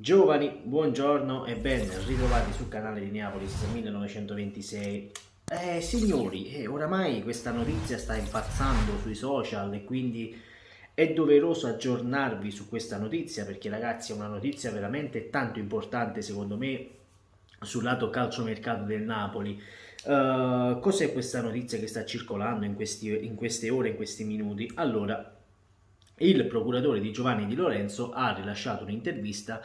Giovani, buongiorno e ben ritrovati sul canale di Neapolis 1926. Signori, oramai questa notizia sta impazzando sui social e quindi è doveroso aggiornarvi su questa notizia perché ragazzi è una notizia veramente tanto importante secondo me sul lato calciomercato del Napoli. Cos'è questa notizia che sta circolando in queste ore, in questi minuti? Allora, il procuratore di Giovanni Di Lorenzo ha rilasciato un'intervista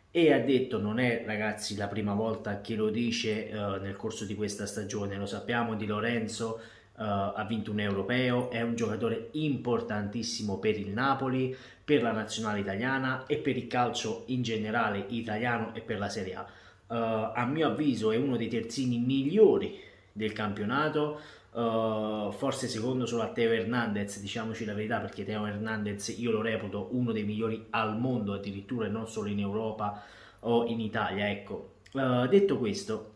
e ha detto non è ragazzi la prima volta che lo dice nel corso di questa stagione, lo sappiamo, Di Lorenzo ha vinto un europeo, è un giocatore importantissimo per il Napoli, per la nazionale italiana e per il calcio in generale italiano e per la Serie A. A mio avviso è uno dei terzini migliori del campionato, forse secondo solo a Teo Hernandez, diciamoci la verità, perché Teo Hernandez io lo reputo uno dei migliori al mondo addirittura e non solo in Europa o in Italia, ecco. Detto questo,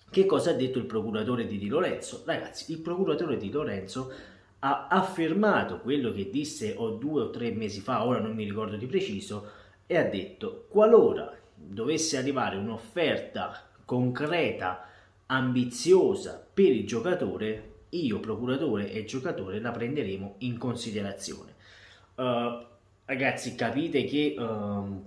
che cosa ha detto il procuratore di Di Lorenzo? Ragazzi, il procuratore di Lorenzo ha affermato quello che disse o 2 o 3 mesi fa, ora non mi ricordo di preciso, e ha detto qualora dovesse arrivare un'offerta concreta, ambiziosa per il giocatore, io, procuratore e giocatore la prenderemo in considerazione. Uh, Ragazzi, capite che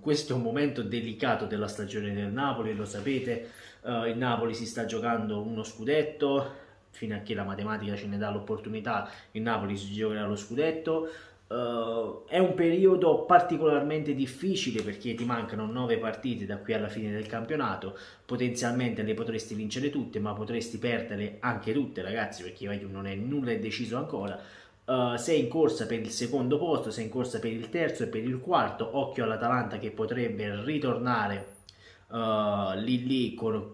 questo è un momento delicato della stagione del Napoli, lo sapete, il Napoli si sta giocando uno scudetto, fino a che la matematica ce ne dà l'opportunità, il Napoli si giocherà lo scudetto. È un periodo particolarmente difficile perché ti mancano 9 partite da qui alla fine del campionato, potenzialmente le potresti vincere tutte, ma potresti perderle anche tutte, ragazzi, perché non è nulla è deciso ancora. Sei in corsa per il secondo posto, sei in corsa per il terzo e per il quarto. Occhio all'Atalanta che potrebbe ritornare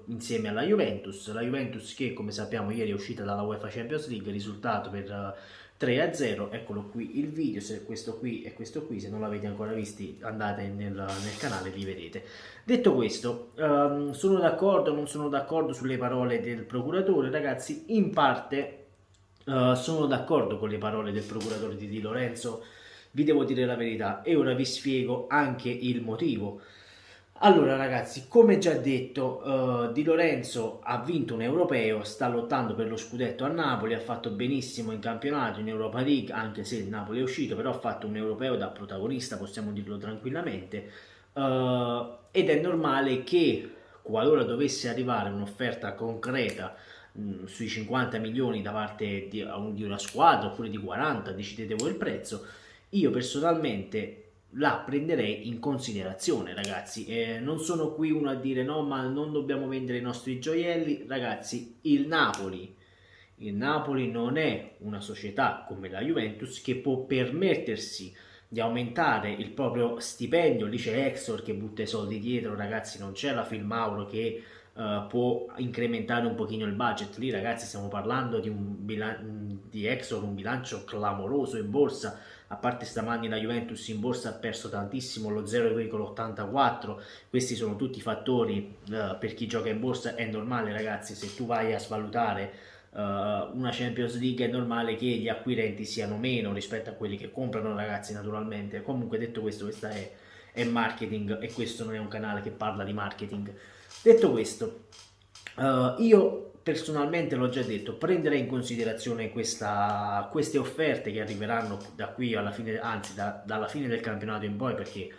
insieme alla Juventus. La Juventus che come sappiamo ieri è uscita dalla UEFA Champions League, risultato per 3-0. Eccolo qui il video, se questo qui e questo qui, se non l'avete ancora visti andate nel canale e li vedete. Detto questo, sono d'accordo o non sono d'accordo sulle parole del procuratore? Ragazzi, in parte sono d'accordo con le parole del procuratore di Di Lorenzo, vi devo dire la verità e ora vi spiego anche il motivo. Allora ragazzi, come già detto, Di Lorenzo ha vinto un europeo, sta lottando per lo scudetto a Napoli, ha fatto benissimo in campionato, in Europa League, anche se il Napoli è uscito, però ha fatto un europeo da protagonista, possiamo dirlo tranquillamente, ed è normale che qualora dovesse arrivare un'offerta concreta sui 50 milioni da parte di una squadra oppure di 40, decidete voi il prezzo, io personalmente la prenderei in considerazione, ragazzi. Non sono qui uno a dire no, ma non dobbiamo vendere i nostri gioielli, ragazzi. Il Napoli non è una società come la Juventus che può permettersi di aumentare il proprio stipendio. Lì c'è Exor che butta i soldi dietro, ragazzi. Non c'è la Filmauro che può incrementare un pochino il budget. Lì, ragazzi, stiamo parlando di Exor, un bilancio clamoroso in borsa. A parte stamani la Juventus in borsa ha perso tantissimo, lo 0,84. Questi sono tutti fattori per chi gioca in borsa. È normale, ragazzi, se tu vai a svalutare una Champions League è normale che gli acquirenti siano meno rispetto a quelli che comprano, ragazzi, naturalmente. Comunque, detto questo, questa è marketing e questo non è un canale che parla di marketing. Detto questo, io personalmente l'ho già detto, prenderei in considerazione queste offerte che arriveranno da qui alla fine, anzi dalla fine del campionato in poi, perché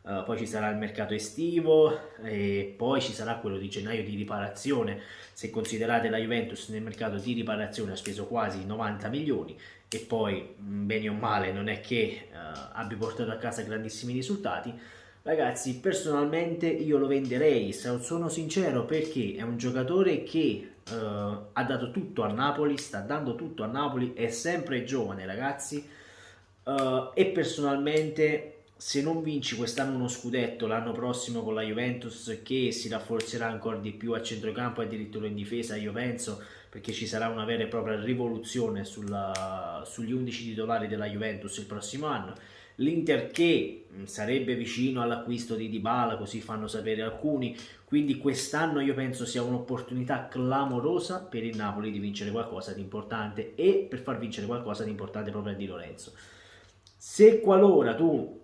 poi ci sarà il mercato estivo e poi ci sarà quello di gennaio di riparazione. Se considerate la Juventus nel mercato di riparazione ha speso quasi 90 milioni e poi bene o male non è che abbia portato a casa grandissimi risultati. Ragazzi, personalmente io lo venderei, sono sincero, perché è un giocatore che ha dato tutto a Napoli, sta dando tutto a Napoli, è sempre giovane, ragazzi, e personalmente se non vinci quest'anno uno scudetto, l'anno prossimo con la Juventus che si rafforzerà ancora di più a centrocampo e addirittura in difesa, io penso, perché ci sarà una vera e propria rivoluzione sugli 11 titolari della Juventus il prossimo anno. L'Inter che sarebbe vicino all'acquisto di Dybala, così fanno sapere alcuni, quindi quest'anno io penso sia un'opportunità clamorosa per il Napoli di vincere qualcosa di importante e per far vincere qualcosa di importante proprio a Di Lorenzo. Se qualora tu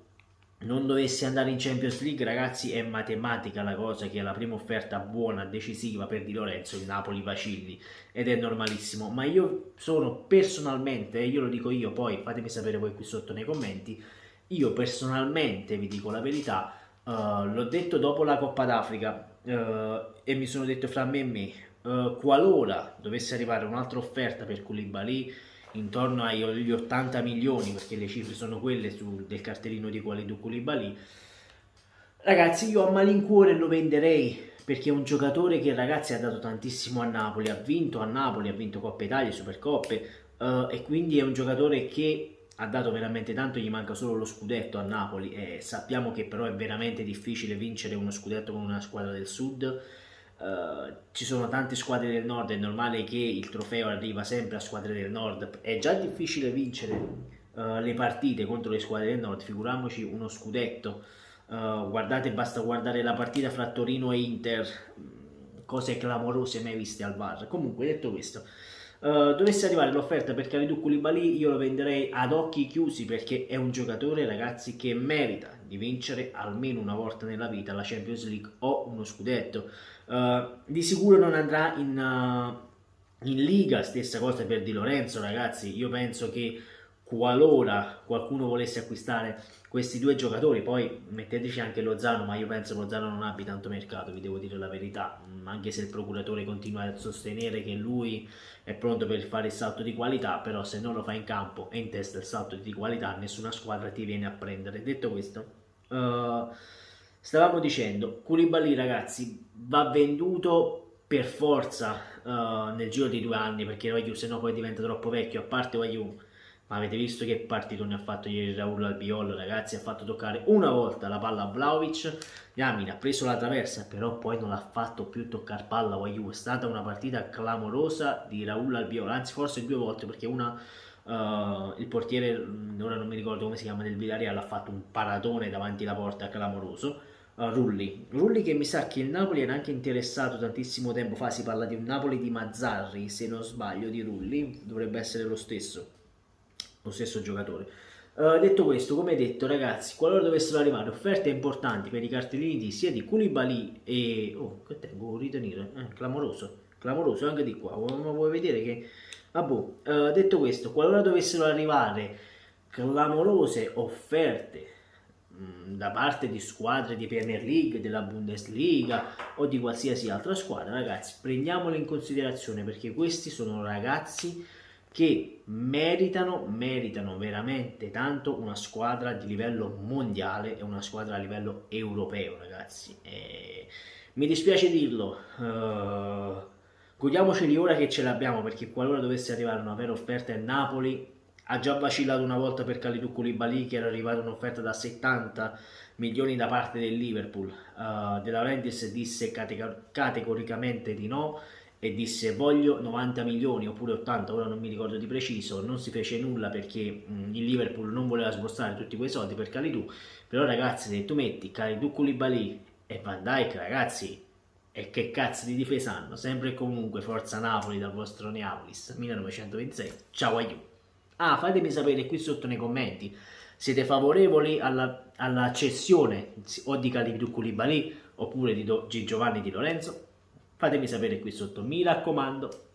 non dovesse andare in Champions League, ragazzi, è matematica la cosa che è la prima offerta buona, decisiva per Di Lorenzo, il Napoli vacilli, ed è normalissimo. Ma io sono personalmente, io lo dico io, poi fatemi sapere voi qui sotto nei commenti, io personalmente vi dico la verità, l'ho detto dopo la Coppa d'Africa, e mi sono detto fra me e me, qualora dovesse arrivare un'altra offerta per Koulibaly intorno agli 80 milioni, perché le cifre sono quelle del cartellino di Kalidou Koulibaly, ragazzi, io a malincuore lo venderei, perché è un giocatore che, ragazzi, ha dato tantissimo a Napoli, ha vinto a Napoli, ha vinto Coppa Italia, Supercoppe, e quindi è un giocatore che ha dato veramente tanto, gli manca solo lo scudetto a Napoli, e sappiamo che però è veramente difficile vincere uno scudetto con una squadra del sud. Ci sono tante squadre del nord, è normale che il trofeo arriva sempre a squadre del nord, è già difficile vincere le partite contro le squadre del nord, figuriamoci uno scudetto. Guardate, basta guardare la partita fra Torino e Inter, cose clamorose mai viste al VAR. Comunque, detto questo, dovesse arrivare l'offerta per Kalidou Koulibaly, io lo venderei ad occhi chiusi, perché è un giocatore, ragazzi, che merita di vincere almeno una volta nella vita la Champions League o uno scudetto. Di sicuro non andrà in Liga, stessa cosa per Di Lorenzo, ragazzi. Io penso che qualora qualcuno volesse acquistare questi due giocatori, poi metteteci anche Lozano, ma io penso che Lozano non abbia tanto mercato, vi devo dire la verità, anche se il procuratore continua a sostenere che lui è pronto per fare il salto di qualità, però se non lo fa in campo e in testa il salto di qualità, nessuna squadra ti viene a prendere. Detto questo, stavamo dicendo, Koulibaly, ragazzi, va venduto per forza nel giro di 2 anni, perché Oyu se no poi diventa troppo vecchio. A parte Oyu, ma avete visto che partito ne ha fatto ieri Raul Albiol, ragazzi? Ha fatto toccare una volta la palla a Vlahovic, Yamin ha preso la traversa, però poi non l'ha fatto più toccare palla a Oyu. È stata una partita clamorosa di Raul Albiol, anzi forse 2 volte, perché una il portiere, ora non mi ricordo come si chiama, del Villarreal, ha fatto un paratone davanti alla porta clamoroso. Rulli che mi sa che il Napoli era anche interessato tantissimo tempo fa, si parla di un Napoli di Mazzarri, se non sbaglio, di Rulli, dovrebbe essere lo stesso giocatore. Detto questo, come detto, ragazzi, qualora dovessero arrivare offerte importanti per i cartellini sia di Koulibaly e... oh, che tengo a ritenere, clamoroso anche di qua, ma vuoi vedere che... Vabbè, detto questo, qualora dovessero arrivare clamorose offerte da parte di squadre di Premier League, della Bundesliga o di qualsiasi altra squadra, ragazzi, prendiamole in considerazione, perché questi sono ragazzi che meritano veramente tanto una squadra di livello mondiale e una squadra a livello europeo, ragazzi. Mi dispiace dirlo, godiamoceli ora che ce l'abbiamo, perché qualora dovesse arrivare una vera offerta in Napoli, ha già vacillato una volta per Kalidou Koulibaly, che era arrivata un'offerta da 70 milioni da parte del Liverpool. De Laurentiis disse categoricamente di no e disse voglio 90 milioni oppure 80, ora non mi ricordo di preciso. Non si fece nulla perché il Liverpool non voleva sborsare tutti quei soldi per Kalidou. Però, ragazzi, se tu metti Kalidou Koulibaly e Van Dijk, ragazzi, e che cazzo di difesa hanno? Sempre e comunque forza Napoli dal vostro Neapolis 1926. Ciao aiuto. Ah, fatemi sapere qui sotto nei commenti, siete favorevoli alla cessione o di Kalidou Koulibaly oppure di Giovanni Di Lorenzo? Fatemi sapere qui sotto, mi raccomando.